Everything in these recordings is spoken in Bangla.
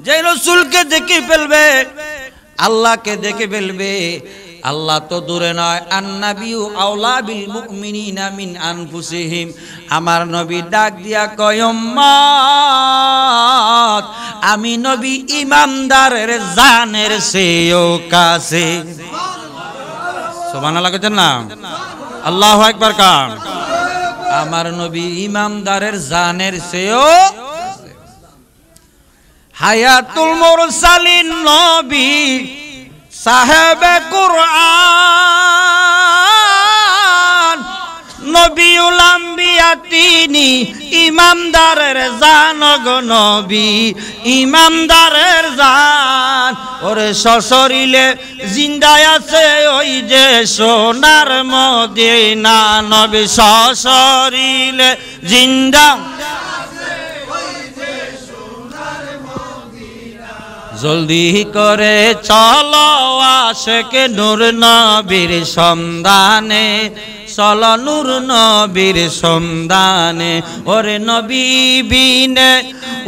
যে রাসূলকে দেখে ফেলবে আল্লাহকে দেখে ফেলবে। আল্লাহ তো দূরে নয়, আন্নাবিউ আওলা বিল মুমিনিনা মিন আনফুসিহিম। আমার নবী ডাক দিয়া কয় উম্মত আমি নবী ইমানদারের জানের চেয়েও কাছে। সুবহানাল্লাহ কইতেন না? আল্লাহু আকবার কান। আমার নবী ইমানদারের জানের চেয়েও হায়াতুল মুরসালিন নবী সাহেবে কুরআন নবিউল আম্বিয়া তিনি ইমানদারের জান গো নবী ইমানদারের জান। ওরে সশরীরে জিন্দায় আছে ওই যে সোনার মদিনা নবী সশরীরে জিন্দা জলদি করে চলো আশিকে নূর নবীর সন্ধানে চলো নূর নবীর সন্ধানে। ওরে নবী বিনে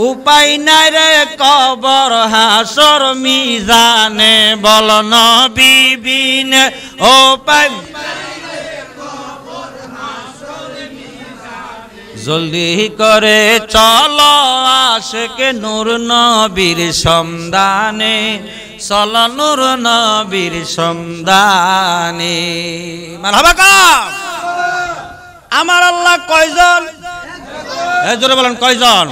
উপায় নাই রে কবর হাসর মিজানে বল নবী বিনে উপায় জলদি করে চলো আশিকে নূর নবীর সন্ধানে চলো নূর নবীর সন্ধানে। মারহাবা কাম। আমার আল্লাহ কয়জন? এই জোরে বলেন কয়জন?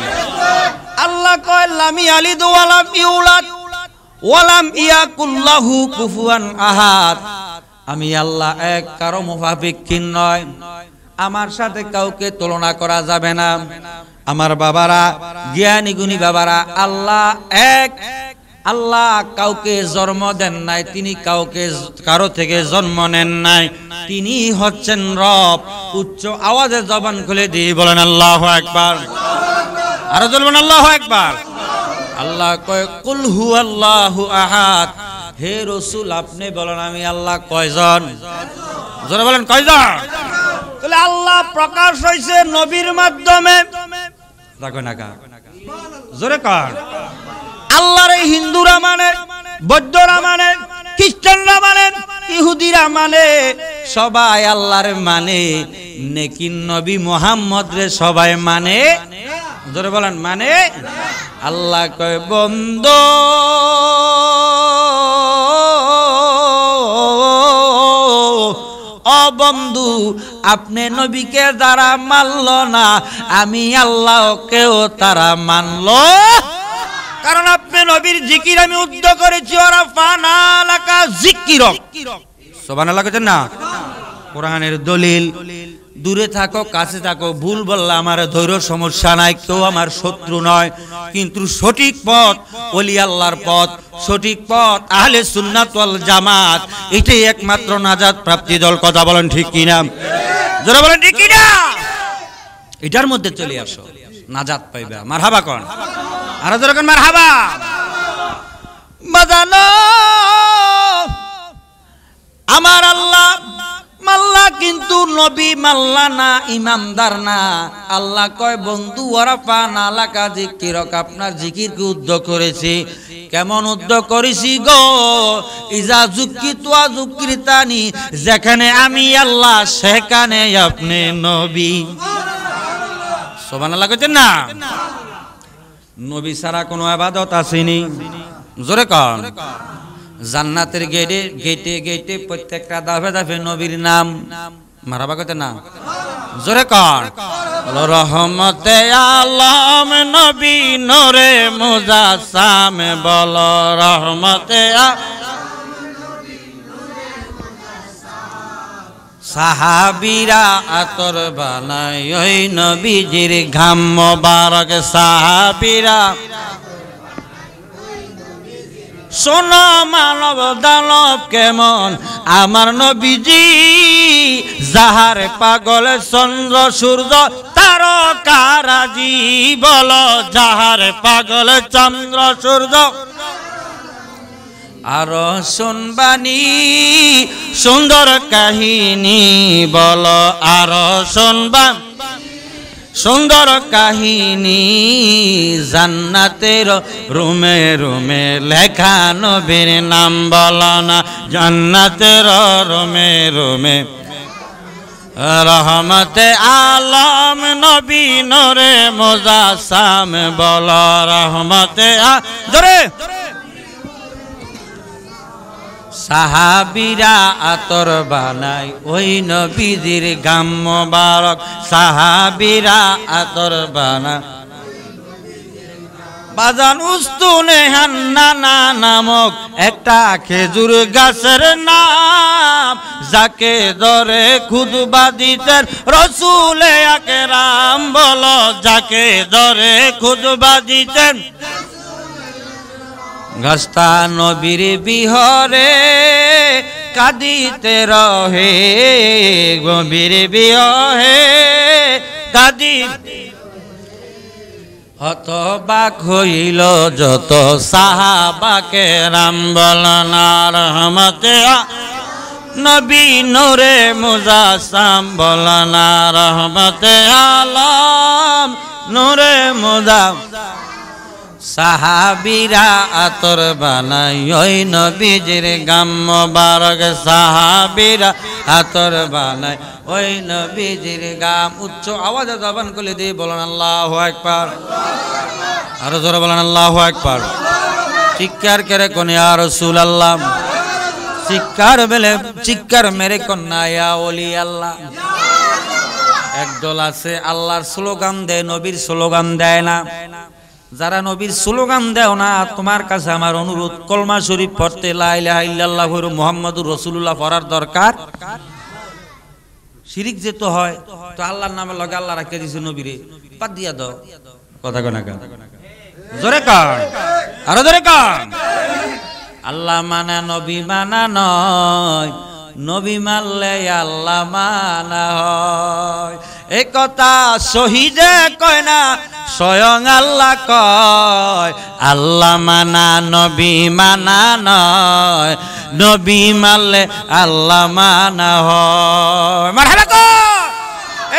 আল্লাহ কয় লাম ইয়ালিদ ওয়ালাম ইউলাদ ওয়ালাম ইয়াকুল লাহু কুফুয়ান আহাদ। আমি আল্লাহ এক, কারো মুফাফিকিন নয়, আমার সাথে কাউকে তুলনা করা যাবে না। আমার বাবারা, জ্ঞানী গুণী বাবারা, আল্লাহ এক, আল্লাহ কাউকে জন্ম দেন নাই, তিনি কাউকে কারো থেকে জন্ম নেন নাই, তিনি হচ্ছেন রব। উচ্চ আওয়াজে জবান খুলে দিয়ে বলেন আল্লাহু আকবার। আরো বলবেন আল্লাহু আকবার। আল্লাহ কয় কুল হুয়াল্লাহু আহাদ। হে রাসূল আপনি বলেন আমি আল্লাহ কয়জন? জোরে বলেন কয়জন? তাহলে আল্লাহ প্রকাশ হয়েছে নবীর মাধ্যমে। জোরে কর। আল্লাহর হিন্দুরা মানে, বৌদ্ধরা মানে, খ্রিস্টানরা মানে, ইহুদিরা মানে, সবাই আল্লাহর মানে, নেকিন নবী মুহাম্মদ রে সবাই মানে। জোরে বলেন মানে। আল্লাহ কয় বন্ধু বন্ধু আপনি নবীকে যারা মানল না আমি আল্লাহকেও তারা মানল, কারণ আপনি নবীর জিকির আমি উদ্ধ করেছি। ওরা ফানা লাকা জিকিরক। সুবহানাল্লাহ কইতেন না? কোরআনের দলিল। দূরে থাকো কাছে থাকো, ভুল বললে আমার ধৈর্য সমস্যা নাই, কেউ আমার শত্রু নয়, কিন্তু সঠিক পথ ওলি আল্লাহর পথ, সঠিক পথ আহলে সুন্নাত ওয়াল জামাত, এটাই একমাত্র নাজাত প্রাপ্তি দল। কথা বলেন ঠিক কিনা? যারা বলেন ঠিক কিনা? এটার মধ্যে চলে আসো, নাজাত পাইবা। মারহাবা কোন? আর যারা কোন মারহাবা। বাজানো আমার আল্লাহ মাল্লা, কিন্তু নবী মাল্লা না, ইমানদার না। আল্লাহ কয় বন্ধু ওরা ফানা লাকা জিকিরক, আপনার জিকিরকে উদ্ধ করেছি। কেমন উদ্ধ করেছি গো? ইজা যুক্কিতু যুক্রিতানি, যেখানে আমি আল্লাহ সেখানে আপনি নবী। সুবহানাল্লাহ কইতেন না? নবী ছাড়া কোনো ইবাদত আসেনি। জোরে কর। জান্নাতের গেটে গেটে গেটে প্রত্যেকটা ধাপে ধাপে নবীর নাম। মারহাবা কইতেন না? জোরে কর। রহমতে আলম নবী নূরে মুজাসসাম, বল রহমতে সাহাবীরা আতর বানায় ওই নবীজির ঘাম মোবারক। সাহাবীরা শোনো মানব দানব কেমন আমার নবীজি, যাহার পাগল চন্দ্র সূর্য তারকারাজি। বলো যাহার পাগল চন্দ্র সূর্য। আরো শুনবানি সুন্দর কাহিনী, বলো আরো শুনবা সুন্দর কাহিনী জান্নাতের রুমে রুমে লেখা নবীর নাম বলো না জান্নাতের রুমে রুমে রহমতে আলম নবী নূরে মুজাসসাম বলো রহমতে জোরে সাহাবীরা আতর বানাই ওই নবীজির গাম মোবারক সাহাবীরা আতর বানায় বাজান উস্তুনে হান্নানা নামক একটা খেজুর গাছের নাম যাকে ধরে খুতবা দিতেন রাসূলে আকরাম বলো যাকে ধরে খুতবা দিতেন গাছটা নবীর বিহরে কাঁদিতে রহে নবীর বিহরে কাঁদিতে হতবাক হইল যত সাহাবা কেরাম বলেন রহমতে নবী নূরে মুজাসসাম বলেন রহমতে আলম নূরে মুজাসসাম সাহাবীরা আতর বানাই ওই নবীজির গাম মোবারক সাহাবীরা আতর বানাই ওই নবীজির গাম উচ্চ আওয়াজে জবান খুলে দিয়ে বলেন আল্লাহু আকবার আরো জোরে বলেন আল্লাহু আকবার চিৎকার করে কোন ইয়া রাসূলুল্লাহ চিৎকার মেরে কোন ইয়া ওলি আল্লাহ একদল আছে আল্লাহর স্লোগান দেয় নবীর স্লোগান দেয় না যারা নবীর স্লোগান দেও না তোমার কাছে আমার অনুরোধ কলমা শরীফ পড়তে লা ইলাহা ইল্লাল্লাহ মুহাম্মাদুর রাসূলুল্লাহ পড়ার দরকার শিরিক যেতে হয় তো আল্লাহর নামে লগে আল্লাহ রাখতে দিছে নবীরে বাদ দিয়া দাও কথা কনা কা জোরে কান আরো জোরে কান আল্লাহ মানা নবী মানা নয় নবী মানলে আল্লাহ মানা হয় এই কথা শহীদে কয় না স্বয়ং আল্লাহ কয় আল্লাহ মানা নবী মানা নয় নবী মানলে আল্লাহ মানা হয় মারহাবা কর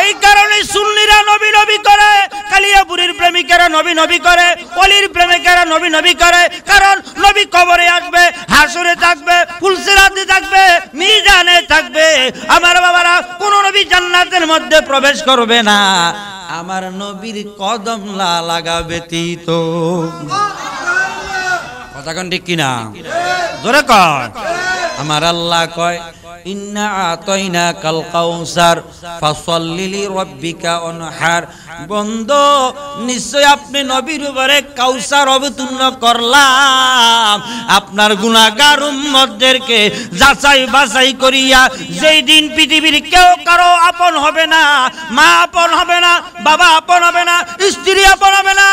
এই কারণে সুন্নিরা নবী নবী করে কালিয়াপুরীর প্রেমিকেরা নবী নবী করে ওলির প্রেমিকেরা নবী নবী করে কারণ নবী কবরে আসবে হাসরে থাকবে ফুলসিরাতে থাকবে মিজানে থাকবে আমার বাবারা কোন নবী জান্নাতের মধ্যে প্রবেশ করবে না আমার নবীর কদম লাগাবে তিতো কথা কোন ঠিক কিনা জোরে কয় আমার আল্লাহ কয় ইন্না আতাইনাকাল কাউসার ফাসাল্লি লিরাব্বিকা ওয়ানহার বন্ধু নিশ্চয় আপনি নবীর উপরে কাউসার অবতীর্ণ করলাম আপনার গুনাহগার উম্মতদেরকে যাচাই বাছাই করিয়া যেই দিন পৃথিবীর কেউ কারো আপন হবে না মা আপন হবে না বাবা আপন হবে না স্ত্রী আপন হবে না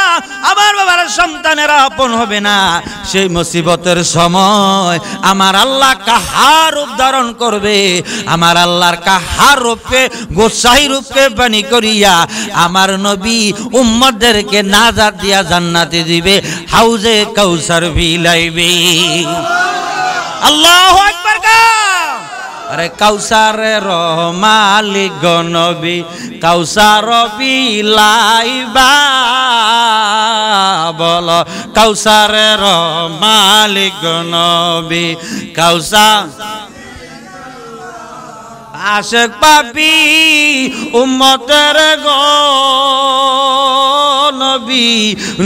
আমার বাবার সন্তানেরা আপন হবে না সেই মুসিবতের সময় আমার আল্লাহ কাহার উদ্ধারণ করবে আমার আল্লাহর কাহার রূপে গোসাই রূপে বাণী করিয়া আমার নবী উম্মতদেরকে নাজাত দিয়া জান্নাতে দিবে হাউজে কাউসার বিলাইবে আল্লাহু আকবার আরে কাউসারের মালিক নবী কাউসার বিলাইবা বলো কাউসারের মালিক নবী কাউসার আশেক পাপি উম্মতের গো নবী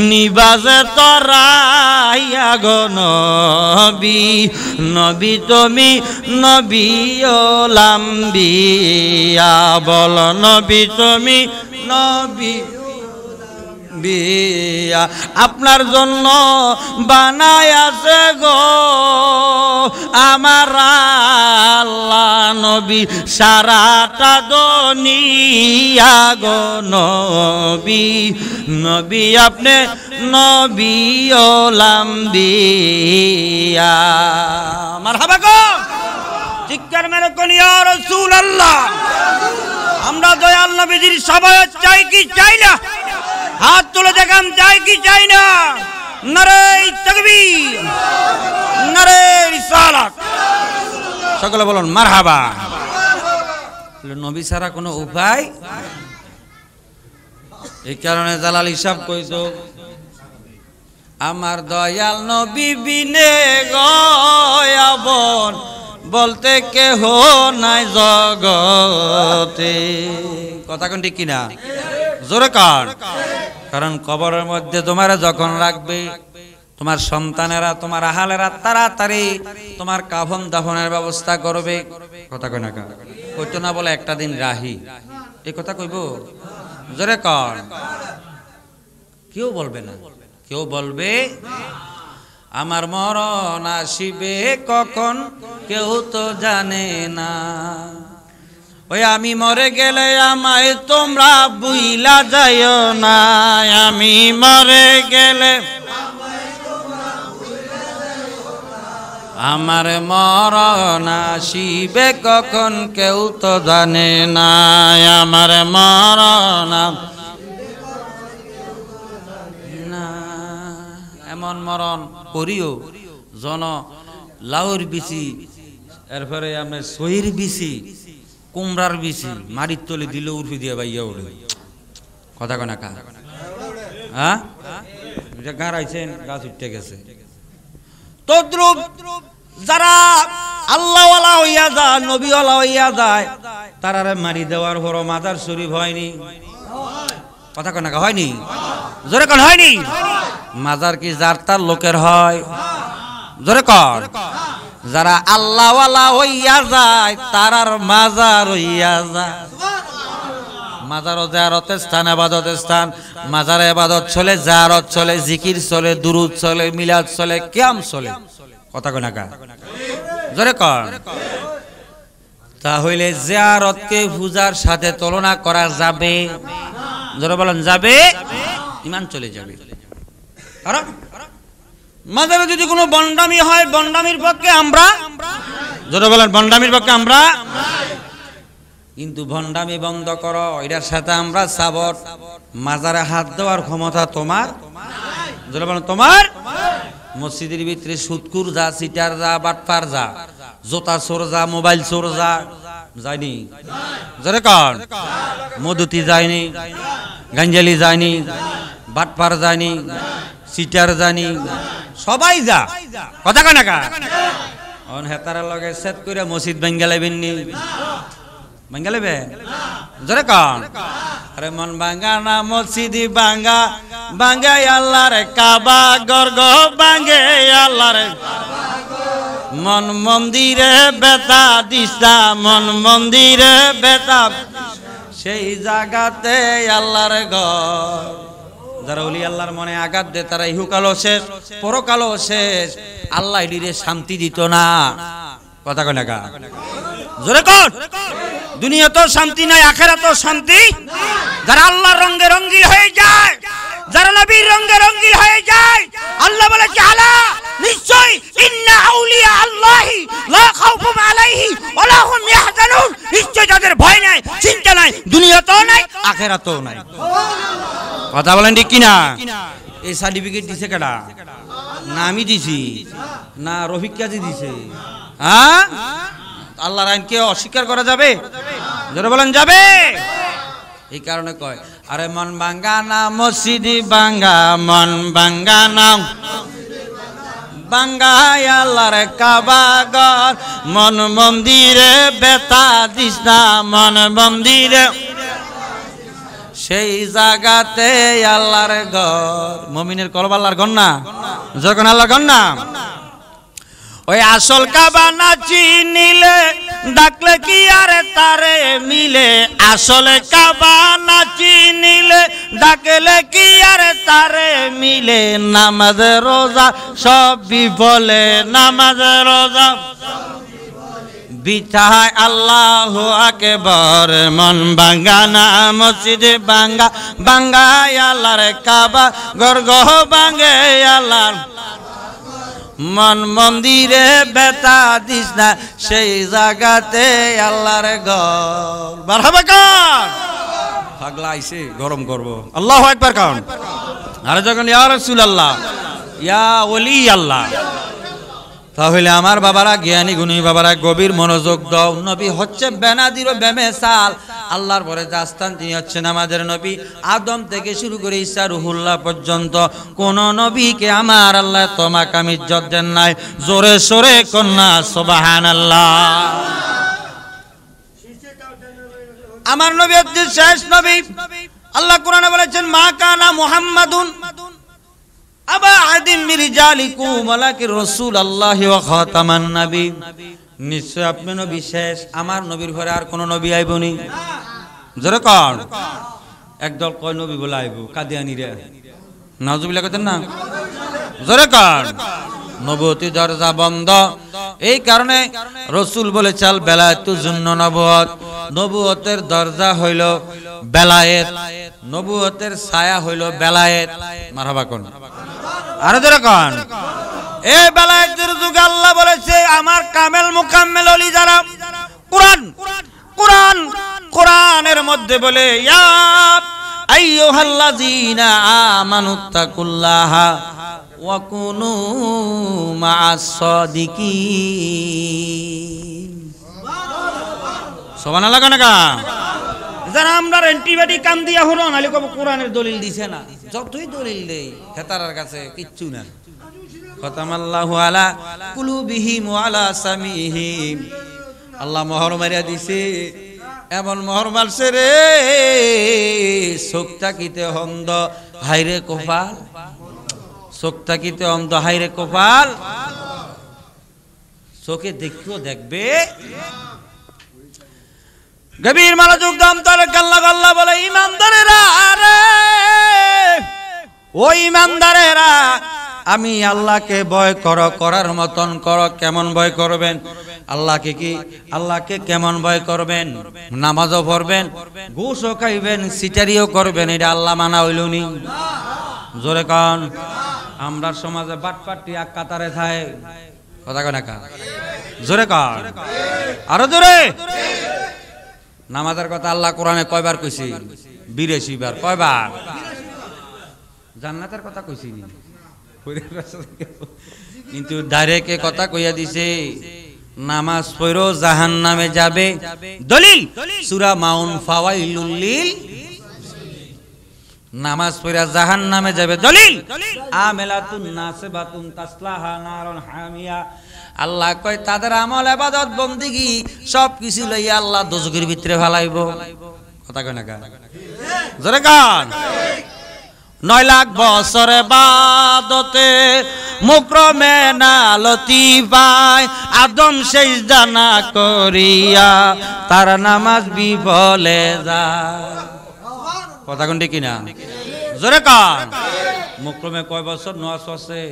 নিবাজে তরাইয়া গো নবী নবী তুমি নবী ওলাম্বিয়া বল নবী তুমি নবী বিয়া আপনার জন্য বানায়াছে গো আমার আল্লাহ নবী সারাটা দুনিয়া গো নবী নবী আপনি নবী ওলাম্বিয়া মারহাবা গো চিৎকার মেরে কোন ইয়া রাসূলুল্লাহ আমরা দয়াল নবীজির সবাই চাই কি চাই না হাত তুলে দেখান চাই কি চাই না নারে তাকবীর নারে রিসালাত সকলে বলুন মারহাবা নবী ছাড়া কোনো উপায় এই কারণে জালাল হিসাব কইতো আমার দয়াল নবী বিনে গয়াবন বলতে কেহ নাই জগতে। কথা কোন ঠিক কিনা? জোরে কার। কারণ কবরের মধ্যে তোমারা যখন রাখবে, তোমার সন্তানেরা, তোমার আহালেরা তাড়াতাড়ি তোমার কাফন দাফনের ব্যবস্থা করবে। কথা কই না কা? কইতো না বলে একটা দিন রাহি, এই কথা কইব? জোরে কর। কেউ বলবে না, কেউ বলবে আমার মরণ আসিবে কখন কেউ তো জানে না। ওই আমি মরে গেলে আমায় তোমরা বুইলা যাইও না, আমি মরে গেলে আমার মরণ আসিবে কখন কেউ তো জানে না, আমার মরণ না। এমন মরণ করিও জন লাউর বিচি, এরপরে আমরা সহির বিচি, কুমড়ার বিচি মারির তলে দিলে উঠে দিয়ে বাইয়া উঠে। কথা কনা কা? হ্যাঁ, গাড়াইছেন গাছ উঠতে গেছে। তদ্রুপ যারা আল্লাহওয়ালা হইয়া যায়, নবীওয়ালা হইয়া যায়, তারারে মারি দেওয়ার পর মাজার শরীফ হয়নি। কথা কনা কা? হয়নি? জোরে কর। হয়নি? মাজার কি যার তার লোকের হয়? জোরে কর। যারা আল্লাহওয়ালা হইয়া যায় তারার মাজার হইয়া যায়। মাজার ও জিয়ারতের স্থান, ইবাদতের স্থান। মাজারে ইবাদত চলে, জিয়ারত চলে, জিকির চলে, দুরুদ চলে, মিলাদ চলে, কিয়াম চলে। কথা কই না কা? জোরে কর। তাহলে জিয়ারতকে পূজার সাথে তুলনা করা যাবে? জোরে বলেন যাবে? ঈমান চলে যাবে। কারণ মাজারে যদি কোনো বন্ডামি হয়, বন্ডামির পক্ষে আমরা, জোরে বলেন বন্ডামির পক্ষে আমরা। কিন্তু ভণ্ডামি বন্ধ করো, এটার সাথে আমরা সাবর। মাজারে হাত দেওয়ার ক্ষমতা তোমার, জোরে বলেন তোমার। মসজিদের ভিতরে সুদকুর যা, সিটার যা, বাটপার যা, জোতা চোর যা, মোবাইল চোর যা, যায়নি? জোরে কর। মধুতি যায়নি, গাঞ্জালি যায়নি, বাটপার যায়নি, সিটার জানি, সবাই যা। কথা কয় না কা? অন হেতারের লগে সেট করে মসজিদ ভাঙ্গা লাইবেন নি? ভাঙ্গা লাইবে? জোরে কর। আরে মন ভাঙ্গা না মসজিদ ভাঙ্গা, ভাঙ্গে আল্লাহর কাবা গর্গ, ভাঙ্গে আল্লাহর মন মন্দিরে বেতা দিসা, মন মন্দিরে বেতা, সেই জায়গাতে আল্লাহর ঘর। যারা ওলি আল্লাহর মনে আঘাত দেয় তারা ইহকালও শেষ, পরকালও শেষ। আল্লাহ এদিকে শান্তি দিত না। কথা কয় না কা? জোরে কর। দুনিয়াতেও শান্তি নাই, আখিরাতেও শান্তি। যারা আল্লাহর রঙে রঙিন হয়ে যায়, যারা নবীর রঙে রঙিন হয়ে যায়, আল্লাহ বলে কি আলা নিশ্চয় ইন্না আউলিয়া আল্লাহি লা খাউফুন আলাইহি ওয়া লা হুম ইয়াহজানুন। নিশ্চয় তাদের ভয় নাই, চিন্তা নাই, দুনিয়াতেও নাই, আখিরাতেও নাই। কথা বলেন ঠিক কিনা? এই সার্টিফিকেট দিছে কেডা? না আমি দিছি, না রফিক কাজী দিছে? হ্যাঁ, আল্লাহর আইনকে অস্বীকার করা যাবে? যারা বলেন যাবে। এই কারণে কয় আরে মন ভাঙ্গা না মসজিদ ভাঙ্গা, মন ভাঙ্গা না ভাঙ্গায় আল্লাহর কাবা ঘর, মন মন্দিরে বেতা দিস না, মন মন্দিরে সেই জায়গাতে আল্লাহর ঘর। মুমিনের কলব আল্লাহর ঘর না? যখন আল্লাহর ঘর না, ওই আসল কাবা না চিনিলে ডাকলে কি আরে তারে মিলে। আসল কাবা না চিনিলে ডাকলে কি আরে তারে মিলে। নামাজ রোজা সব বিফলে, নামাজ রোজা বিঠায় আল্লাহু আকবার। মন ভাঙ্গা না মসজিদে ভাঙ্গা, ভাঙ্গায় আল্লাহর কাবা ঘর গো, ভাঙ্গে আল্লাহর মন মন্দিরে বেতা দিস না, সেই জায়গাতে আল্লাহর ঘর। মারহাবা কান পাগলা আইছে গরম করব। আল্লাহু আকবার কান। আর যখন ইয়া রাসূলুল্লাহ, ইয়া ওলি আল্লাহ। তাহলে আমার বাবারা, জ্ঞানী গুণী বাবারা, গভীর মনোযোগ দাও। নবী হচ্ছে বেনাদির বেমেসাল, আল্লাহর পরে যার স্থান তিনি হচ্ছেন আমাদের নবী। আদম থেকে শুরু করে ঈসা রুহুল্লাহ পর্যন্ত কোন নবীকে আমার আল্লাহ তো মাকাম ইজ্জত দেন নাই। জোরে সোরে কন্যা সুবহানাল্লাহ। আমার নবী হচ্ছেন শেষ নবী। আল্লাহ কোরআনে বলেছেন মা কানা মুহাম্মাদুন আবা আদিম মির রিজালিকুম ওয়ালাকিন রাসূলুল্লাহি ওয়া খাতামান নবী। নিশ্চয় আপনি নবী শেষ, আমার নবীর পরে আর কোন নবী আইবনি। জোরে কর। একদল কয় নবী বলে আইব কাদিয়ানীরা, নাউজুবিল্লাহ কইতেন না? জোরে কর। নবুয়তি দরজা বন্ধ। এই কারণে রাসূল বলেছেন আল বেলায়েতু জুন্ন নবুয়ত, নবুয়তের দরজা হইল বেলায়েত, নবুয়তের ছায়া হইল বেলায়েত। মারহাবা কোন আরে জোরে কোন। এই বেলায়েতের যুগে আল্লাহ বলেছে আমার কামেল মুকাম্মেল ওলি যারা কুরআন কুরআন কোরআনের মধ্যে বলে ইয়া আইয়ুহাল্লাযীনা আমানুত্তাকুল্লাহা ওয়া কুনু মা'আস সাদিকিন। সুবহানাল্লাহ কানাকা। যারা আমরা অ্যান্টিবায়োটিক কাম দিয়া হলো নালে কব কোরআনের দলিল দিছে না, যতই দলিল দেই হেতারার কাছে কিচ্ছু না। খতামাল্লাহু আলা কুলুবিহিম ওয়া আলা সামিহিম। আল্লাহ মোহর মারিয়া দিছে, এমন মোহর মারছে রে চোখটা কিতে অন্ধ হাইরে কপাল, চোখটা কিতে অন্ধ হাইরে কপাল। চোখে দেখিও দেখবে। গভীর মনোযোগ দাম তার আল্লাহ আল্লাহ বলে ইমানদারেরা আরে ও ইমানদারেরা আমি আল্লাহকে ভয় করো, করার মতন করো। কেমন ভয় করবেন? আল্লাহকে কি আল্লাহকে কেমন ভয় করবেন? নামাজও পড়বেন, ঘুষও খাইবেন, সিটারিও করবেন, এটা আল্লাহ মানা হইলনি? জোরে কান। আমরা সমাজে বাটপাটি এক কাতারে থাকে কথা কয় না কা? জোরে কান আরো জোরে। নামাজের কথা আল্লাহ কোরআনে কয়বার কইছি? 82 বার। কয়বার? জান্নাতের কথা কইছি কিন্তু ডাইরেক্ট কথা কইয়া দিছে নামাজ পড়ো জাহান্নামে যাবে। দলিল সূরা মাউন ফাওয়াইলুল লিল। নামাজ পড়া জাহান্নামে যাবে দলিল আমেলাতুন নাসিবাতুন তাসলাহা নারুন হামিয়া। আল্লাহ কয় তাদের আমল ইবাদত বন্দেগী সব কিছু লইয়া আল্লাহ দোজখের ভিতরে ফেলাইব। কথা কয় না কা? জোরে কান। 9 লাখ বছর ইবাদতে মুকরমে না লতিফায় আদম সেজদা না করিয়া তার নামাজ বিফলে যায়। কথা কোন ঠিক না? জোরে কান। মুকরমে কয় বছর নওয়াজ আছে?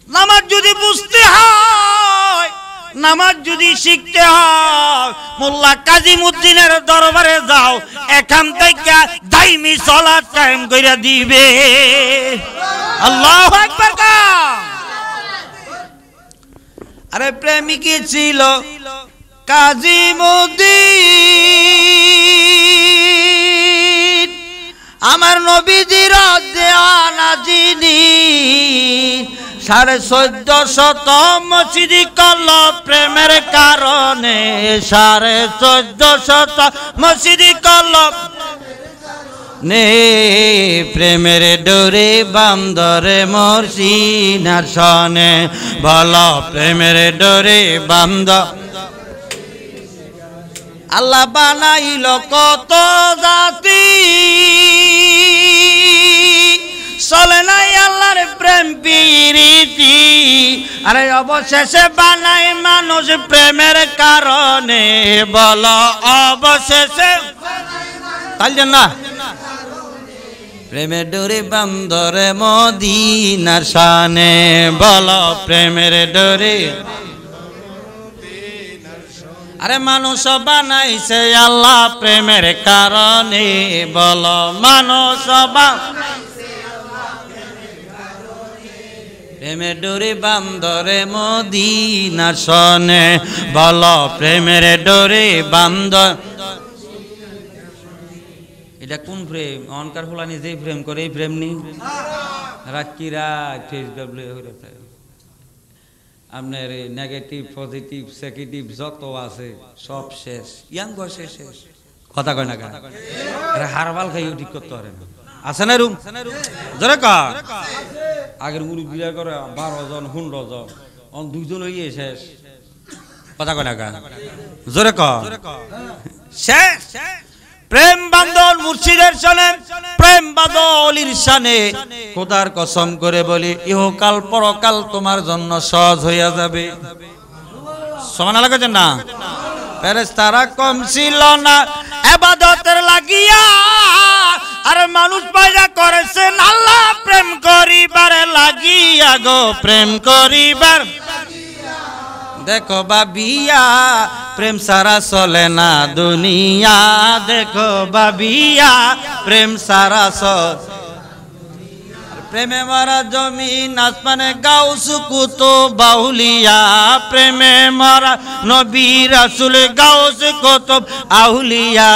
নামাজ যদি বুঝতে হয়, নামাজ যদি শিখতে হয়, মোল্লা কাজিমউদ্দিনের দরবারে যাও, এখান থেকে দাইমি সালাত কায়েম কইরা দিবে। আল্লাহু আকবার। আরে প্রেমিক ছিল কাজিমউদ্দিন, আমার নবীজির দেওয়ানা যিনি, 1450 মসজিদি করল প্রেমের কারণে, 1450 মসজিদি করল নে প্রেমের ডোরে বান্দরে মর্জিনার সনে। বলো প্রেমের ডোরে বান্দ। আল্লাহ বানাইল কত জাতি, চলে নাই আল্লাহর প্রেম প্রীতি। আরে অবশেষে বানাই মানুষ প্রেমের কারণে। বলো অবশেষে তাইলেন না প্রেমের ডোরে বান্দরে মদিনার শানে। বলো প্রেমের ডোরে। আরে মানুষ বানাইছে আল্লাহ প্রেমের কারণে। বলো মানুষ প্রেমের ডোরে বান্দরে মদিনার সনে। বলো প্রেমের ডোরে বান্দর। এটা কোন প্রেম? অনকার ফুলানি যে প্রেম করে এই প্রেম নি রাত কি রাত আপনার নেগেটিভ পজিটিভ সেকেটিভ যত আছে সব শেষ ইয়াং বয়সে শেষ কথা কয় না হারবাল খাই ঠিক করতে পারে না আছে না রুম জোরে কর আগের মুরব্বীরা করে 12 জন 15 জন অন 2 জন হইয়ে শেষ কথা কয় না জোরে কর শেষ প্রেম বান্ধন মুর্শিদের শানে প্রেম বাঁধো অলির শানে খোদার কসম করে বলি ইহকাল পরকাল তোমার জন্য সহজ হইয়া যাবে সুবহানাল্লাহ কইছেন না ফেরেশতারা কম ছিল না ইবাদতের লাগিয়া আর মানুষ পয়দা করেছেন আল্লাহ প্রেম করিবার লাগিয়া গো প্রেম করিবার দেখো বাবিয়া প্রেম সারা চলে না দুনিয়া দেখো বাবিয়া প্রেম সারা প্রেমে মারা জমিন আসমানে গাউস কুতো বাউলিয়া প্রেমে মারা নবী রাসূল গাউস কুতুব আউলিয়া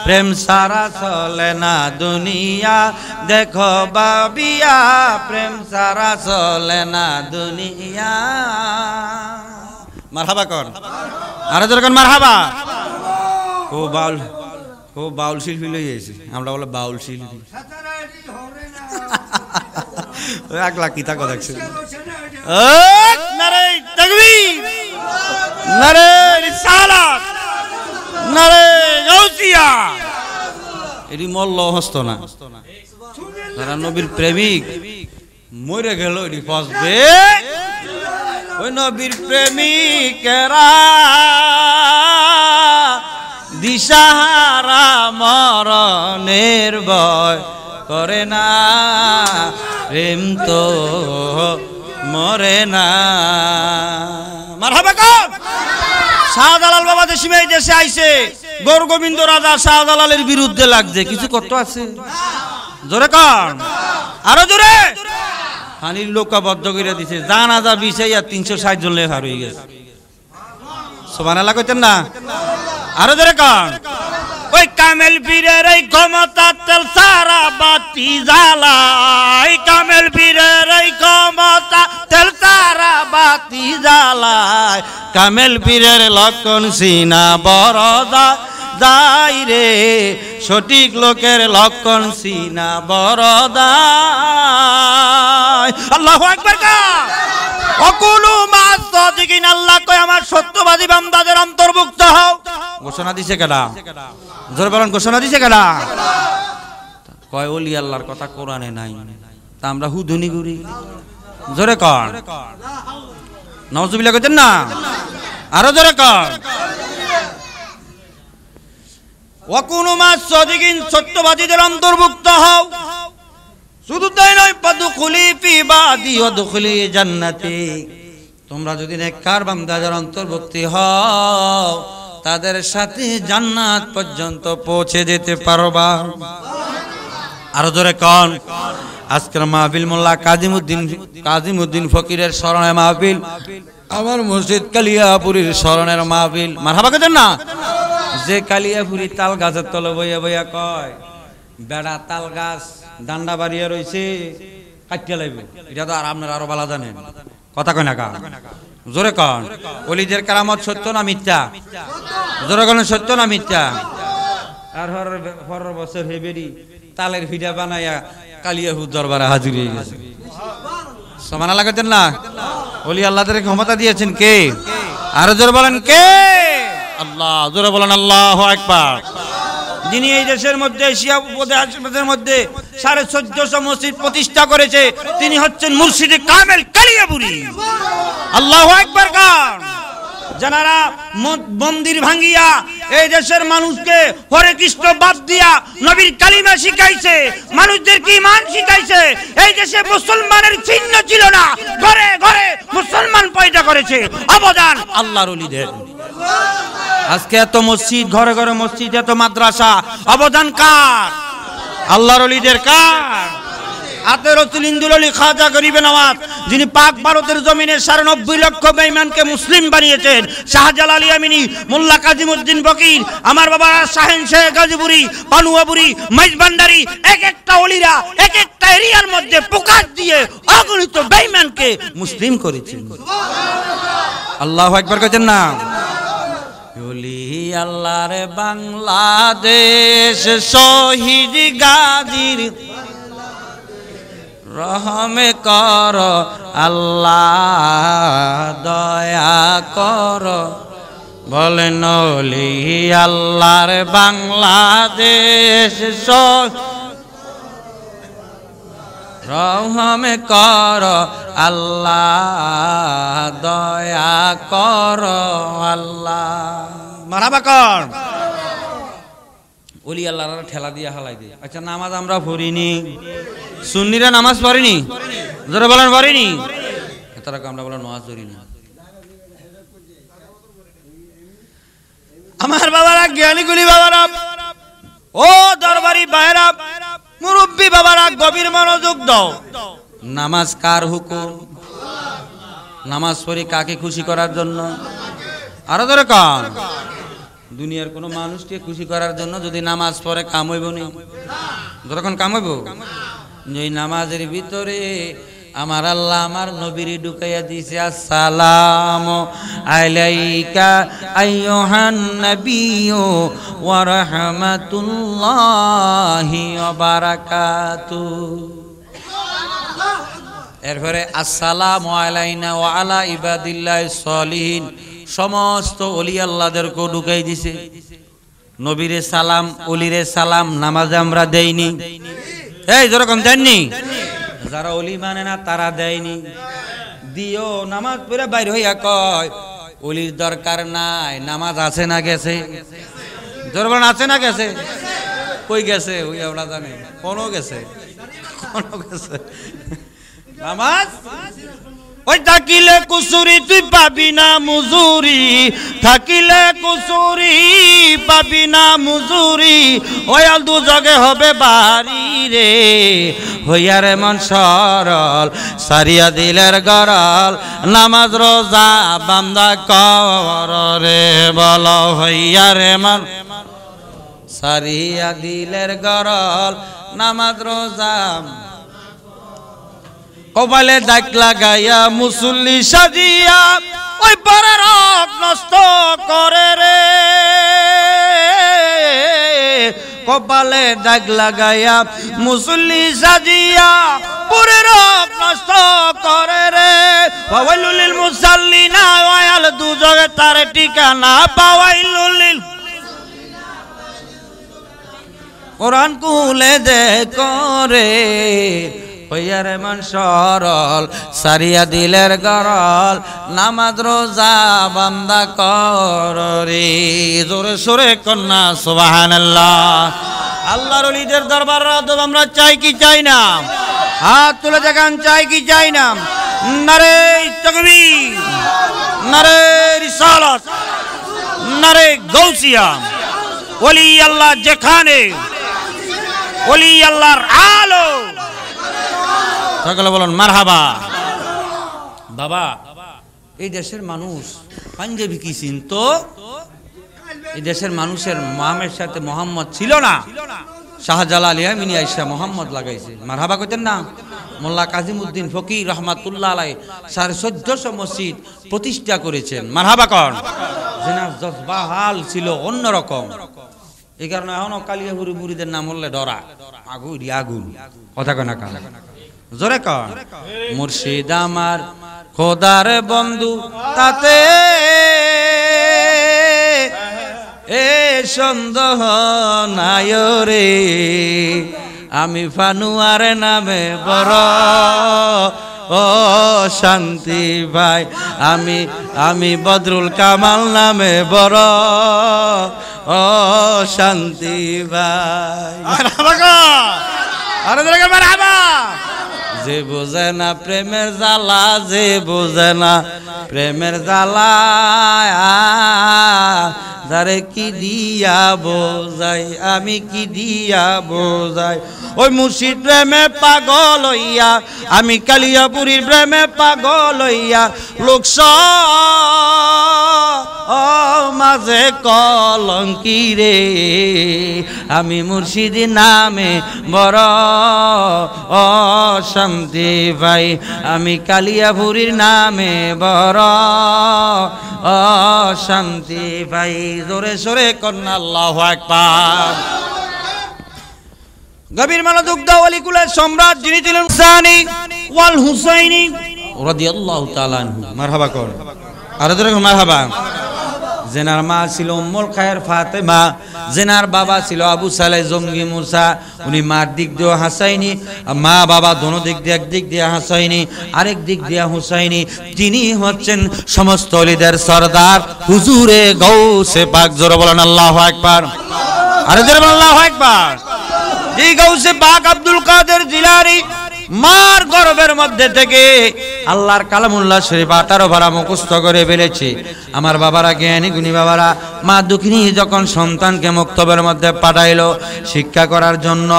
প্রেম সারা চলে না দুনিয়া দেখো বাবিয়া প্রেম সারা চলে না দুনিয়া মারহাবা কর আরে যখন মারহাবা ও বাউল শিল্পী লই আইছে আমরা বলে বাউল শিল্পী এক লাখ কিতা কথা দেখছেন নারে তাকবীর নারে রিসালাত নারে গাউসিয়া এরি মল্ল হস্ত না যারা নবীর প্রেমিক মরে গেল এটি ফসবে ওই নবীর প্রেমিকেরা দিশাহারা মরণের ভয় করে না প্রেম তো মরে না মারহাবা কর শাহজালাল বাবা দেশে দেশে আইছে গৌর গোবিন্দ রাজা শাহজালালের বিরুদ্ধে লাগছে কিছু কত আছে জোরে কর আরো জোরে হানির লোকাবদ্ধ করে দিছে জানাজা বিছাইয়া 360 জন লেখা হয়ে গেছে সুবহানাল্লাহ কইতেন না আরো জোরে কর ওই কামেল পীরের এই ক্ষমতা তেল সারা বাতি জ্বালায় কামেল পীরের এই ক্ষমতা তেল সারা বাতি জ্বালায় কামেল পীরের লক্ষণ সিনা বরদা যাই রে সঠিক লোকের লক্ষণ সিনা বরদা আল্লাহু আকবার অকুলু মাস সাদিকিন আল্লাহ কয় আমার সত্যবাদী বান্দাদের অন্তর্ভুক্ত হও ঘোষণা দিছে কেডা জোরে বলেন ঘোষণা দিছে কেডা কয় ওলি আল্লাহর কথা কোরআনে নাই তা আমরা হুদুনি গুরি জোরে কর নাউজুবিল্লাহ কইতেন না আরো জোরে কর ওয়াকুনু মাস সাদিকিন সত্যবাদীদের অন্তর্ভুক্ত হও শুধু তাই নয় পাদুখুলি ফি বাদি ওয়াদখুলি জান্নাতি তোমরা যদি নেককার বান্দাদের অন্তর্ভুক্তি হও তাদের সাথে জান্নাত পর্যন্ত পৌঁছে যেতে পারবা আরো জোরে কোন আজকের মাহফিল মোল্লা কাজিমউদ্দিন ফকিরের স্মরণে মাহফিল আমার মসজিদ কালিয়াপুরীর স্মরণের মাহফিল মারহাবা কইতেন না যে কালিয়াপুরি তাল গাছের তলে বইয়া বইয়া কয় বেড়া তাল গাছ ডান্ডা বাড়িয়া রইছে কাটিয়া লাইবে এটা তো আর আপনারা আরো ভালো জানেন কথা কয় না কা জোরে কন ওলিদের কারামত সত্য না মিথ্যা জোরে কন সত্য না মিথ্যা আর হর বছর হেবেরি তালের ভিডা বানায়া কালিয়াপুর দরবারে হাজির হয়ে গেছে সুবহানাল্লাহ কইতেন না ওলি আল্লাহদের ক্ষমতা দিয়েছেন কে আরো জোরে বলেন কে আল্লাহ জোরে বলেন আল্লাহু আকবার যিনি এই দেশের মধ্যে এশিয়া উপমহাদেশের মধ্যে 1450 মসজিদ প্রতিষ্ঠা করেছে তিনি হচ্ছেন মুর্শিদে কামেল কালিয়াপুরী আল্লাহু আকবার কার যারা মন্দির ভাঙিয়া এই দেশের মানুষকে হরে কৃষ্ণ বাদ দিয়া নবীর কালিমা শিখাইছে মানুষদেরকে ঈমান শিখাইছে এই দেশে মুসলমানের চিহ্ন ছিল না ঘরে ঘরে মুসলমান পয়দা করেছে অবদান আল্লাহর ওলিদের আজকে এত মসজিদ ঘরে ঘরে মসজিদ এত মাদ্রাসা অবদান কার আল্লাহর ওলিদের কার আতে রাসূল ইন্দুল আলী খাজা গরিবে নওয়াজ যিনি পাক ভারতের জমিনে ৯৭ লক্ষ বেঈমানকে মুসলিম বানিয়েছেন শাহজালাল ইয়ামিনী মোল্লা কাজিমউদ্দিন ফকির আমার বাবা শাহেন শেখ গাজীপুরি পানুয়াপুরি মাইজভান্ডারি এক একটা ওলিরা এক একটা এরিয়ার মধ্যে প্রকাশ দিয়ে অগণিত বেঈমানকে মুসলিম করেছেন সুবহানাল্লাহ আল্লাহু আকবার কইতেন না? ওলি আল্লাহর বাংলাদেশ শহীদ গাজীর রহমে কর আল্লাহ দয়া কর, বলেন ওলি আল্লাহর বাংলাদেশ রহমে কর আল্লাহ দয়া কর আল্লাহ। মারহাবা কর। ওলি আল্লাহর ঠেলা দিয়া হালাই দিয়ে। আচ্ছা নামাজ আমরা পড়িনি, সুন্নিরা নামাজ পড়িনি, যারা বলেন পড়িনি, তারা আমরা বলেন নামাজ পড়িনি। আমার বাবারা, জ্ঞানীগুলি বাবারা, ও দরবারি ভাইরা, মুরব্বী বাবারা, গভীর মনোযোগ দাও। নামাজ কার হুকুম? নামাজ পড়ি কাকে খুশি করার জন্য? আরো ধরে কান, দুনিয়ার কোন মানুষকে খুশি করার জন্য যদি নামাজ পড়ে কাম হইব নি? যতক্ষণ কাম হইব, এই নামাজের ভিতরে আমার আল্লাহ আমার নবীরে ঢুকাইয়া দিয়েছে, আসসালামু আলাইকা আইয়ুহান নাবিয়্যু ওয়া রাহমাতুল্লাহি ওয়া বারাকাতুহু। এরপরে আসসালামু আলাইনা ওয়া আলা ইবাদিল্লাহিস সলিহিন, সমস্ত ওলি আল্লাহদেরকে ঢুকাই দিছে। নবীরে সালাম, ওলিরে সালাম নামাজে আমরা দেইনি, এই যেরকম দেননি। যারা ওলি মানে না তারা দেয়নি, দিও নামাজ পড়ে বাইর হইয়া কয় ওলির দরকার নাই, নামাজ আছে না গেছে? জোরবান আছে না গেছে? কই গেছে ওই আমরা জানি, কোনো গেছে, কোনো গেছে নামাজ। ওই থাকিলে কুসুরি তুই পাবি না মুজুরি, থাকিলে কুসুরি পাবি না মুজুরি, ওই দু জগে হবে বাড়ি রে, হইয়ার মন সরল সারিয়া দিলের গরল, নামাজ রোজা বান্দা কর রে, বল হইয়ার মন সারিয়া দিলের গরল, নামাজ রোজা। কপালে দাগ লাগাইয়া মুসল্লি সাজিয়া ওই পরের হক নষ্ট করে রে, কপালে দাগ লাগাইয়া মুসল্লি সাজিয়া পরের হক নষ্ট করে রে, ওয়াইলুল লিল মুসাল্লিনা ওয়াল দুজগে তার ঠিকানা পাওয়াইলুল লিল। কোরআন কুলে দে করে হইয়ারে মন সরল সারিয়া দিলের গরল, নামাজ রোজা বান্দা কর রে, জোরে সোরে কন্যা সুবহানাল্লাহ। আল্লাহর ওলিদের দরবার আমরা চাই কি চাই না? হাত তুলে দেখান, চাই কি চাই না? নারে তাকবীর, নারে রিসালাত, নারে গাউসিয়া। ওলি আল্লাহ যেখানে, ওলি আল্লাহর আলো, সকলে বলুন মারহাবা। বাবা, এই দেশের মানুষ পাঞ্জাবি কি চিনতো? এই দেশের মানুষের মামের সাথে মোহাম্মদ ছিল না, শাহজালাল ইয়ামিনী আইসা মোহাম্মদ লাগাইছে। মারহাবা কইতেন না? মোল্লা কাজিমউদ্দিন ফকির রহমাতুল্লাহ আলাইহি 1450 মসজিদ প্রতিষ্ঠা করেছেন। মারহাবা কর। জিনার জজবা হাল ছিল অন্যরকম, এই কারণে এখনো কালিয়াহুরি মুরিদের নাম বললে ডরা, আগুন আগুন, কথা কয় না কান, জোরে কর। মুর্শিদ আমার খোদার বন্ধু, তাতে এ সন্দেহ নাই রে, আমি ফানুয়ার নামে বড় ও শান্তি ভাই, আমি বদরুল কামাল নামে বড় ও শান্তি ভাই। যে বোঝে না প্রেমের জ্বালা, যে বোঝে না প্রেমের জ্বালা, যারে কি দিয়া বোঝাই, আমি কি দিয়া বোঝাই। ওই মুর্শিদ প্রেমে পাগল হইয়া, আমি কালিয়াপুরীর প্রেমে পাগল হইয়া, লোক ও মাঝে কলঙ্কি রে, আমি মুর্শিদি নামে বড় অশান্তি পাই, আমি কালিয়াপুরীর নামে বড় অশান্তি পাই। জোরে সোরে কন্যা আল্লাহু আকবার। গভীর মানদুগ্ধ ওয়ালিকুলের সম্রাট যিনি ছিলেন হুসাইনি ওয়াল হুসাইনি রাদিয়াল্লাহু তাআলা আনহু। মারহাবা কোন আর ধরে মারহাবা। জেনার মা ছিল উম্মুল খায়ের ফাতেমা, জেনার বাবা ছিল আবু সালেহ জঙ্গি মুসা। উনি মার দিক দিয়ে হাসাইনি, মা বাবা দোনো দিক দিয়ে, একদিক দিয়ে হাসাইনি আরেক দিক দিয়ে হুসাইনি। তিনি হচ্ছেন সমস্ত ওলিদের সরদার হুজুরে গৌসে পাক। জোরে বলেন আল্লাহু আকবার। আরে জোরে বলেন আল্লাহু আকবার। এই গৌসে পাক আব্দুল কাদের জিলানী মার গর্ভের মধ্যে থেকে আল্লাহর কালামুল্লাহ শরীফ 18 পারা মুখস্থ করে ফেলেছে। আমার বাবারা, জ্ঞানী গুণী বাবারা, মা দুঃখিনী যখন সন্তানকে মুক্তবের মধ্যে পাঠাইলো শিক্ষা করার জন্য,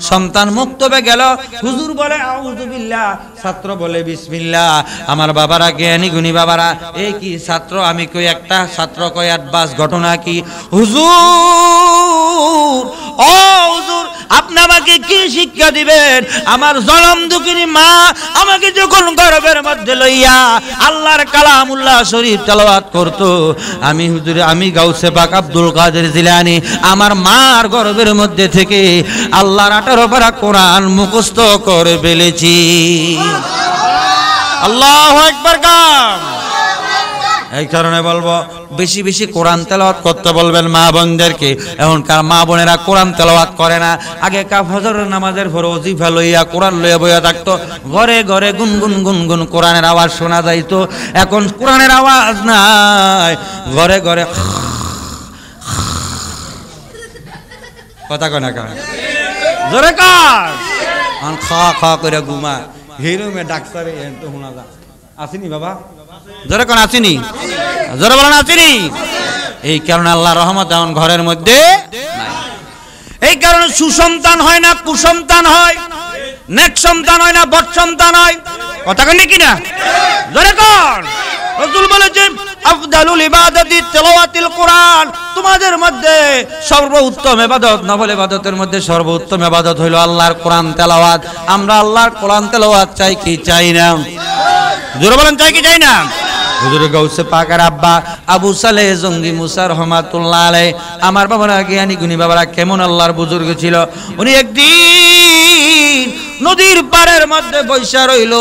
সন্তান মুক্তবে গেল, হুজুর বলে আউযু বিল্লাহ, ছাত্র বলে বিসমিল্লাহ। আমার বাবারা, জ্ঞানী গুণী বাবারা, এই কি ছাত্র? আমি কই একটা, ছাত্র কই অ্যাডভান্স ঘটনা কি? হুজুর, ও হুজুর, আপনি আমাকে কি শিক্ষা দিবেন? আমার জনম দুঃখিনী মা আমাকে যখন গর্ভের মধ্যে লইয়া আল্লাহর কালামুল্লাহ শরীফ তেলাওয়াত করত, আমি হুজুর, আমি গাউসে পাক আব্দুল কাদের জিলানী আমার মার গর্ভের মধ্যে থেকে আল্লাহর 18 পারা কোরআন মুখস্থ করে ফেলেছি। আল্লাহু আকবার। কাম এই কারণে বলবো, বেশি বেশি কোরআন তেলাওয়াত করতে বলবেন মা বোনদেরকে। এখনকার মা বোনেরা কোরআন তেলাওয়াত করে না। আগে ফজরের নামাজের পর ওজিফা লইয়া কোরআন লইয়া বইয়া থাকতো, ঘরে ঘরে গুনগুন গুনগুন কোরআনের আওয়াজ শোনা যাইতো। এখন কোরআনের আওয়াজ নাই, ঘরে ঘরে কথা কয় না কার জোরে কার খা খা করে ঘুমা হিরুমে ডাক্তারে তো শোনা যা আসেনি বাবা, জোরে কোন আসেনি, জোরে বলেন আসেনি। এই কারণে আল্লাহ রহমত এমন ঘরের মধ্যে নাই। এই কারণে সুসন্তান হয় না, কুসন্তান হয়, নেক সন্তান হয় না, বদ সন্তান হয়। কথা কন কি না, জোরে কোন। রাসূল বলেছেন আফদালুল ইবাদাতি তিলাওয়াতুল কোরআন। তোমাদের মধ্যে সর্বোত্তম ইবাদত, নফল ইবাদতের মধ্যে সর্বোত্তম ইবাদত হলো আল্লাহর কোরআন তেলাওয়াত। আমরা আল্লাহর কোরআন তেলাওয়াত চাই কি চাই না? জোরে বলেন চাই কি চাই না? হুজুর গাউসে পাকের আব্বা আবু সালেহ জঙ্গি মুসা রহমাতুল্লাহ আলাইহি, আমার বাবারা, জ্ঞানী গুণী বাবারা, কেমন আল্লাহর বুজুর্গ ছিল। উনি একদিন নদীর পাড়ের মধ্যে বৈশা রইল।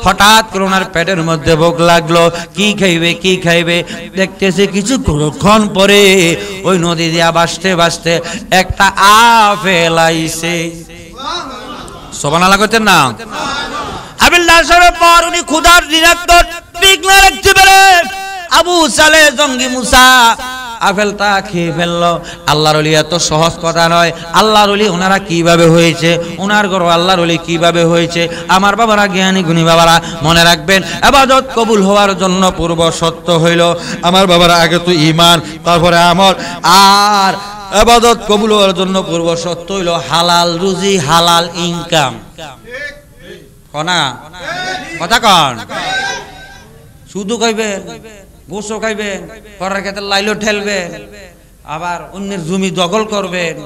হঠাৎ করে ওনার পেটের মধ্যে ভোগ লাগলো, কি খাইবে কি খাইবে। দেখতেছে কিছুক্ষণ পরে ওই নদী দিয়া বাসতে বাসতে একটা আপেল আইছে। সুবহানাল্লাহ করতেন না? আপেল আসার পর উনি ক্ষুধার দিনাক্ত ঠিক না রাখতে পারে আবু সালেহ জঙ্গি মুসা আপেলটা খেয়ে ফেললো। আল্লাহর ওলি এত সহজ কথা নয়। আল্লাহর ওলি ওনারা কিভাবে হয়েছে, ওনার ঘর আল্লাহর ওলি কিভাবে হয়েছে। আমার বাবারা, জ্ঞানী গুণী বাবারা, মনে রাখবেন, ইবাদত কবুল হওয়ার জন্য পূর্ব শর্ত হইল আমার বাবারা আগে তো ঈমান, তারপরে আমল। আর ইবাদত কবুল হওয়ার জন্য পূর্ব শর্ত হইল হালাল রুজি, হালাল ইনকাম। কনা কথা কন। শুধু খাইবেন, গোসো খাইবেন, করার ক্ষেত্রে লাইলো ঠেলবেন, আবার অন্যের জমি দখল করবেন,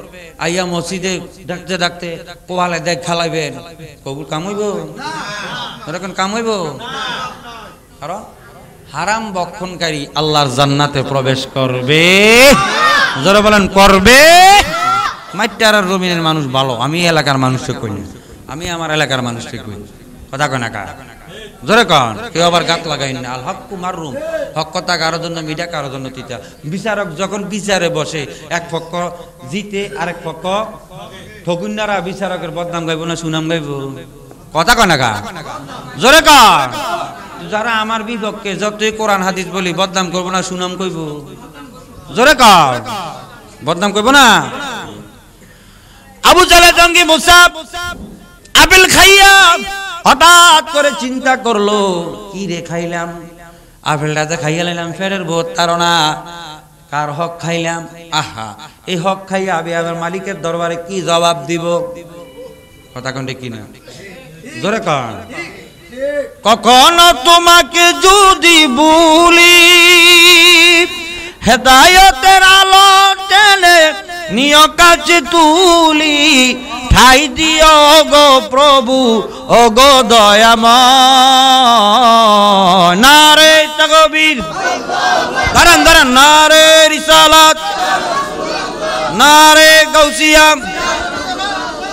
আইয়া মসজিদে ডাকতে ডাকতে পোহালে দেখ খালাইবেন, কবুল কাম হইব? এরকম কাম হইব? কারণ হারাম বক্ষণকারী আল্লাহর জান্নাতে প্রবেশ করবে। যারা বলেন করবে। মাইটার আর জমিনের মানুষ ভালো, আমি এলাকার মানুষকে কই না, আমি আমার এলাকার মানুষকে কই। কথা কয় না কার? জোরে কন। কেউ আবার গাত লাগাই না। আল হক মাররুম, হক কথা কারোর জন্য মিঠা, কারোর জন্য তিতা। বিচারক যখন বিচারে বসে, এক পক্ষ জিতে আরেক পক্ষ ঠকুন্নারা বিচারকের বদনাম গাইব না সুনাম গাইব? কথা কয় না কার? জোরে কন। যারা আমার বিপক্ষে যতই কোরআন হাদিস বলি বদনাম করবো না সুনাম কইব? জোরে কন। বদনাম কইব না? আবু সালেহ জঙ্গি মুসা আপেল খাইয়া হঠাৎ করে চিন্তা করলো, কি রে খাইলাম আপেলটা, খাইয়া লাইলাম ফেরের বোধ তারা কার হক খাইলাম। আহা, এই হক খাইয়া আমি আমার মালিকের দরবারে কি জবাব দিব? কথা কোনটা কিনা? জোরে কন। কখনো তোমাকে যদি বলি হেদায়েতের আলো টেনে নিয় কাছে তুলি, ঠাই দিও গো প্রভু ও গো দয়াময়। নারে তাকবীর, দাঁড়ান দাঁড়ান, নারে রিসালাত, নারে গাউসিয়া,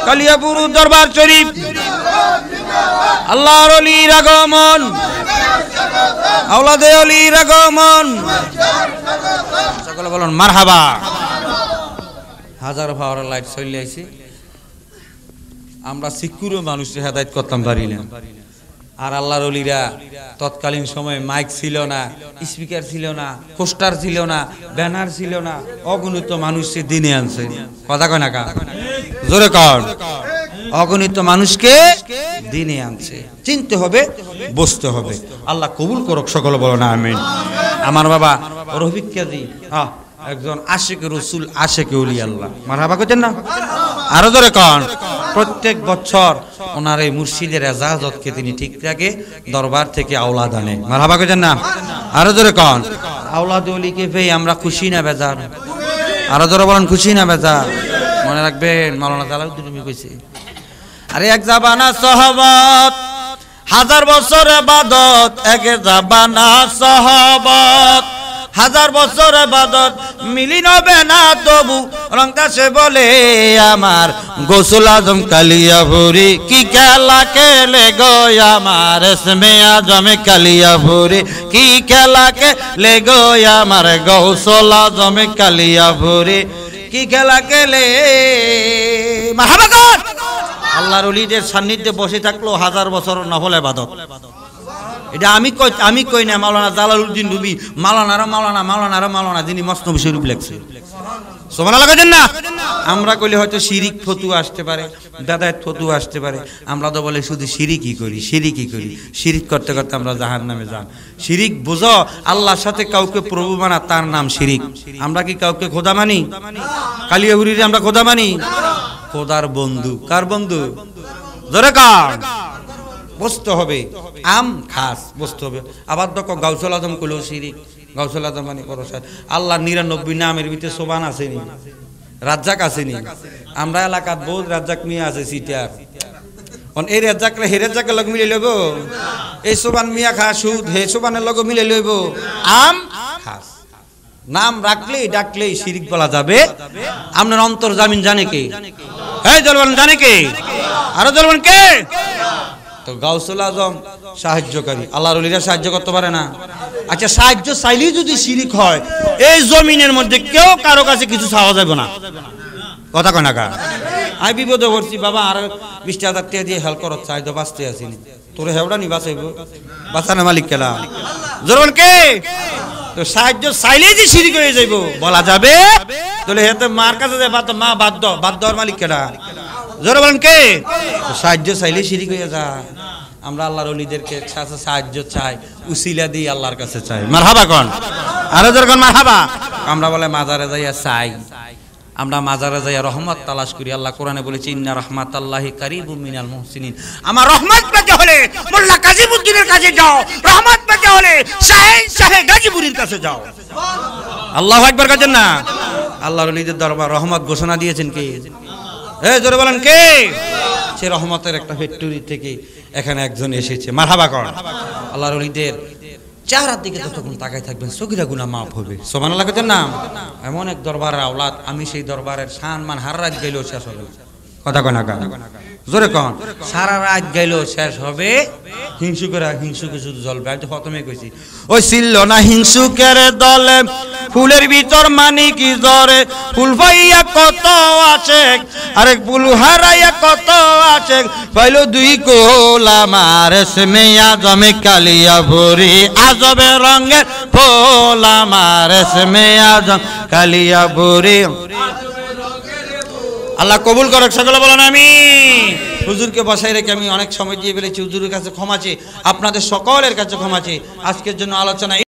কালিয়াপুর দরবার শরীফ, আল্লাহর ওলির আগমন, আওলাদে ওলির আগমন, সকলে বলুন মারহাবা। হাজার পাওয়ার লাইট চলে আইছে, আমরা সিকিউরও মানুষের হেদায়েত করতাম পারি না। আর আল্লাহর ওলিরা তৎকালীন সময়ে মাইক ছিল না, স্পিকার ছিল না, পোস্টার ছিল না, ব্যানার ছিল না, অগণিত মানুষকে দিনে আনছে। কথা কয় না কা, জোরে কর, অগণিত মানুষকে দিনে আনছে। চিনতে হবে, বুঝতে হবে। আল্লাহ কবুল করুক, সকলে বলো না আমিন। আমার বাবা রফিক কাজী একজন আশিকে রসুল, আশিকে ওলি আল্লাহ, মারহাবা কইতেন না? আরো জোরে কন। প্রত্যেক বছর ওনার এই মুর্শিদের এজাজতকে তিনি ঠিক রাখে, দরবার থেকে আওলাদ আনে, মারহাবা কইতেন না? আরো জোরে কন। আওলাদ ওলিকে পেয়ে আমরা খুশি না বেজার? আরো জোরে বলেন, খুশি না বেজার? মনে রাখবেন মাওলানা জালালউদ্দিন রুমি কইছে, আরে এক জাবানা সাহাবাত, হাজার বছর ইবাদত, এক জাবানা সাহাবাত, হাজার বছর ইবাদত, মিলি নবে না তবু রংদাসে বলে আমার গৌসুল আজম কালিয়াপুরি, কি খেলা খেলে গো আমার ইসমে আজম কালিয়াপুরি, কি খেলা খেলে গো আমার গৌসুল আজম কালিয়াপুরি, কি খেলা খেলে। মারহাবা কর। আল্লাহর ওলিদের সান্নিধ্যে বসে থাকলো হাজার বছর নফল ইবাদত। এটা আমি কই না, মাওলানা জালালউদ্দিন রুমি, মাওলানা যিনি মসনবী শরীফ লেখছে। সুবহানাল্লাহ কইতেন না? আমরা কইলে হয়তো শিরিক ফতুয়া আসতে পারে, বেদায়েত ফতুয়া আসতে পারে। আমরা তো বলে শুধু শিরিকই করি, শিরিকই করি। শিরিক করতে করতে আমরা জাহান্নামে যান। শিরিক বুঝো, আল্লাহর সাথে কাউকে প্রভু মানা, তার নাম শিরিক। আমরা কি কাউকে খোদা মানি? কালিয়াপুরীরে আমরা খোদা মানি? খোদার বন্ধু। কার বন্ধু? জোরে কার? বুঝতে হবে, আম খাস বুঝতে হবে। আবার দেখো গাউসুল আজম কইলেও শিরিক। গাউসুল আজম মানে বড় সাহেব। আল্লাহ 99 নামের ভিতরে সোবান আসেনি, রাজ্জাক আসেনি। আমরা এলাকাত বহুত রাজ্জাক মিয়া আছে সিটার। এই রাজ্জাকরে হে রাজ্জাকের লগ মিলে লইব, এই সোবান মিয়া খা সুদ, হে সোবানের লগ মিলে লইব। আম খাস নাম রাখলেই ডাকলেই শিরিক বলা যাবে। আপনার অন্তর জামিন জানে কে? এই জলবান জানে কে? আরো জলবান কে? তো গাউসুল আজম সাহায্যকারী। আল্লাহর ওলিরা সাহায্য করতে পারে না? আচ্ছা, সাহায্য চাইলেই যদি শিরিক হয়, এই জমিনের মধ্যে কেউ কারো কাছে কিছু চাওয়া যাবে না। কথা কয় না কা? আমি বিপদে পড়ছি বাবা, আর 20,000 টাকা দিয়ে হেল্প করত, চাই তো বাঁচতে আসিনি, তোর হেওড়া নি বাঁচাইব, বাঁচানো মালিক কেলা জোরবান কে? তো সাহায্য চাইলেই যে শিরিক হয়ে যাইব বলা যাবে? তাহলে হেতে মার কাছে যায়, মা বাদ দেওয়ার মালিক কেলা? জোরে বলেন কে? সাহায্য চাইলে শিরিক হয়ে যায়। আমরা আল্লাহর ওলিদেরকে সাহায্য চাই, উসিলা দিয়ে আল্লাহর কাছে চাই। মারহাবা কোন? আরো জোরে কোন মারহাবা। আমরা বলে মাজারে যাইয়া চাই, আমরা মাজারে যাইয়া রহমত তালাশ করি। আল্লাহ কোরআনে বলেছে, ইন্না রাহমাতাল্লাহি কারিবুম মিনাল মুহসিনিন। আমার রহমত পেতে হলে মোল্লা কাজীমুদ্দিনের কাছে যাও, রহমত পেতে হলে শাহে গাজীপুরীর কাছে যাও। আল্লাহু আকবার কাছেন না? আল্লাহর ওলিদের দরবার রহমত ঘোষণা দিয়েছেন কে? জোরে বলেন কে? সে রহমতের একটা ফ্যাক্টরি থেকে এখানে একজন এসেছে। মারহাবা কর। আল্লাহর ওলিদের চেহারার দিকে যতক্ষণ তাকাই থাকবেন সগীরা গুনাহ মাফ হবে। সুবহানাল্লাহ কইতেন না? এমন এক দরবারের আওলাদ, আমি সেই দরবারের সম্মান হার রাত গাইলেও শেষ হবে। কথা কয় না কা? জোরে কন। সারা রাত গাইলেও শেষ হবে। হিংসুকে শুধু জ্বলবে। আমি তো প্রথমে কইছি, ওই ছিল না হিংসুকের দলে ফুলের ভিতর মানি কি জরে, ফুল পাইয়া কত আছে, আরেক ফুল হারাইয়া কত আছে, পাইলো দুই কোল আমার ইসমে আজম কালিয়াপুরি, আজবে রঙের ফুল আমার ইসমে আজম কালিয়াপুরি। আল্লাহ কবুল করুক, সকলে বলেন আমিন। হুজুরকে বসাই রেখে আমি অনেক সময় দিয়ে ফেলেছি, হুজুরের কাছে ক্ষমা চেয়ে, আপনাদের সকলের কাছে ক্ষমা চেয়ে আজকের জন্য আলোচনা